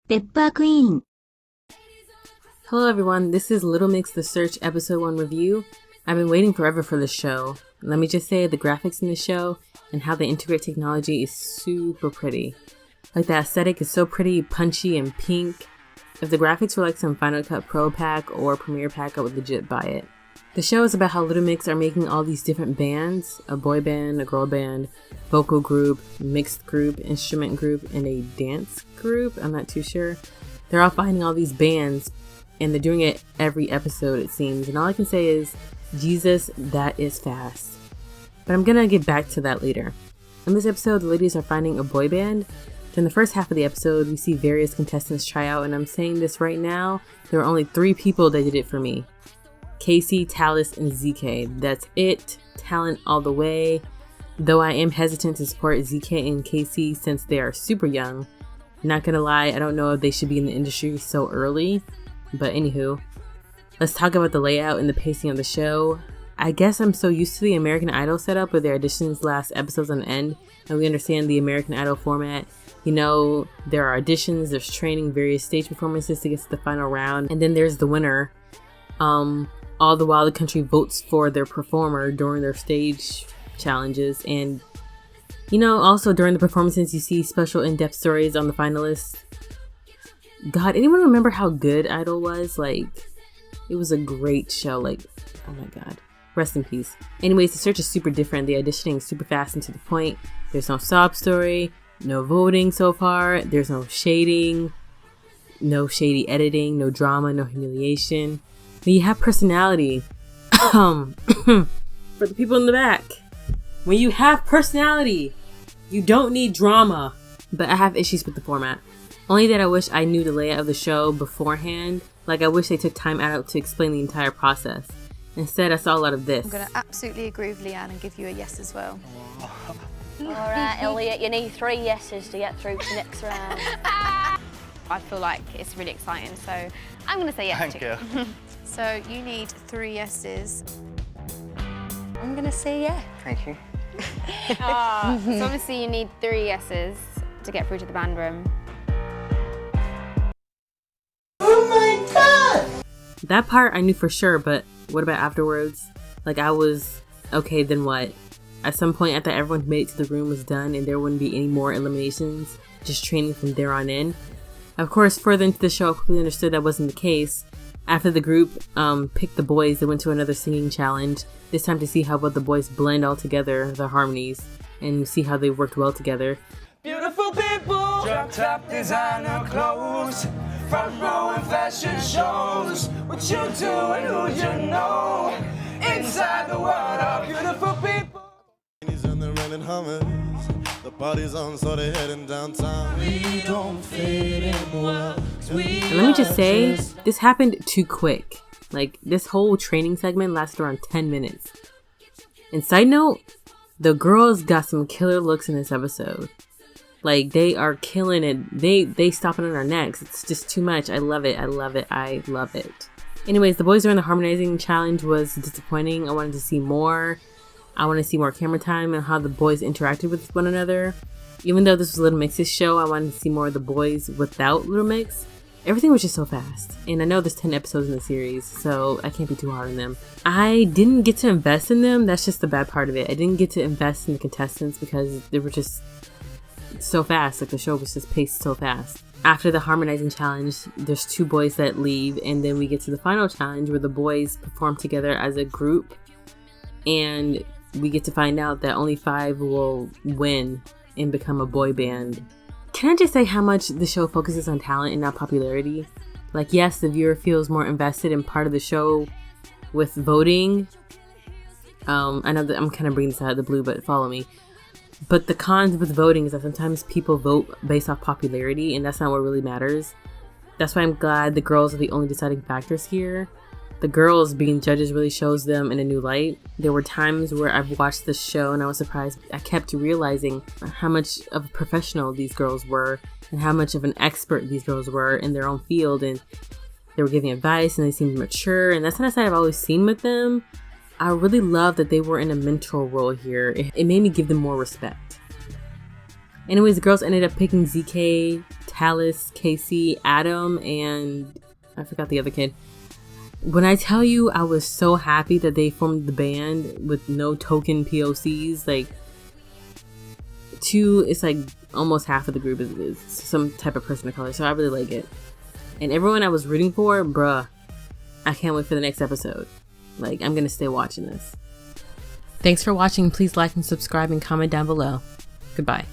ペッパークイーン。 Hello everyone, this is Little Mix The Search Episode 1 review. I've been waiting forever for this show. Let me just say the graphics in the show and how they integrate technology is super pretty. Like the aesthetic is so pretty, punchy, and pink. If the graphics were like some Final Cut Pro pack or Premiere pack, I would legit buy it. The show is about how Little Mix are making all these different bands, a boy band, a girl band, vocal group, mixed group, instrument group, and a dance group. I'm not too sure. They're all finding all these bands, and they're doing it every episode, it seems. And all I can say is, Jesus, that is fast. But I'm gonna get back to that later. In this episode, the ladies are finding a boy band. During the first half of the episode, we see various contestants try out, and I'm saying this right now, there were only 3 people that did it for me. Casey, Talus, and ZK. That's it. Talent all the way. Though I am hesitant to support ZK and Casey since they are super young. Not gonna lie, I don't know if they should be in the industry so early. But anywho, let's talk about the layout and the pacing of the show. I guess I'm so used to the American Idol setup where their auditions last episodes on end, and we understand the American Idol format. You know, there are auditions, there's training, various stage performances to get to the final round, and then there's the winner. All the while the country votes for their performer during their stage challenges. And, you know, also during the performances, you see special in-depth stories on the finalists. God, anyone remember how good Idol was? Like, it was a great show. Like, oh my God. Rest in peace. Anyways, the search is super different. The auditioning is super fast and to the point. There's no sob story, no voting so far. There's no shading, no shady editing, no drama, no humiliation. When you have personality, for the people in the back, when you have personality, you don't need drama. But I have issues with the format. Only that I wish I knew the layout of the show beforehand. Like, I wish they took time out to explain the entire process. Instead, I saw a lot of this. I'm going to absolutely agree with Leanne and give you a yes as well. All right, Elliot, you need 3 yeses to get through to the next round. I feel like it's really exciting, so I'm going to say yes. Thank you. So you need 3 yeses. I'm going to say yeah. Thank you. So obviously you need 3 yeses to get through to the band room. That part I knew for sure, but what about afterwards? Like, I was, okay, then what? At some point, I thought everyone who made it to the room was done and there wouldn't be any more eliminations, just training from there on in. Of course, further into the show, I quickly understood that wasn't the case. After the group picked the boys, they went to another singing challenge, this time to see how well the boys blend all together, the harmonies, and see how they worked well together. Beautiful people, drop top designer clothes, front row and fashion shows. What you do and who you know, inside the world of beautiful people. And they're renting Hummers. The party's on, so they're heading downtown. We don't fit in well. And let me just say, this happened too quick. Like, this whole training segment lasted around 10 minutes. And side note, the girls got some killer looks in this episode. Like, they are killing it. They stopping on our necks. It's just too much. I love it. I love it. I love it. Anyways, the boys during the harmonizing challenge was disappointing. I wanted to see more. I want to see more camera time and how the boys interacted with one another. Even though this was Little Mix's show, I wanted to see more of the boys without Little Mix. Everything was just so fast. And I know there's 10 episodes in the series, so I can't be too hard on them. I didn't get to invest in them. That's just the bad part of it. I didn't get to invest in the contestants because they were just so fast. Like, the show was just paced so fast. After the harmonizing challenge, there's 2 boys that leave, and then we get to the final challenge where the boys perform together as a group, and we get to find out that only 5 will win and become a boy band. Can I just say how much the show focuses on talent and not popularity? Like, yes, the viewer feels more invested in part of the show with voting. I know that I'm kind of bringing this out of the blue, but follow me. But the cons with voting is that sometimes people vote based off popularity, and that's not what really matters. That's why I'm glad the girls are the only deciding factors here. The girls being judges really shows them in a new light. There were times where I've watched this show and I was surprised. I kept realizing how much of a professional these girls were and how much of an expert these girls were in their own field, and they were giving advice and they seemed mature, and that's not a side I've always seen with them. I really love that they were in a mentor role here. It made me give them more respect. Anyways, the girls ended up picking ZK, Talus, Casey, Adam, and I forgot the other kid. When I tell you I was so happy that they formed the band with no token POCs, like 2, it's like almost half of the group is some type of person of color, so I really like it. And everyone I was rooting for, bruh, I can't wait for the next episode. Like, I'm gonna stay watching this. Thanks for watching. Please like and subscribe and comment down below. Goodbye.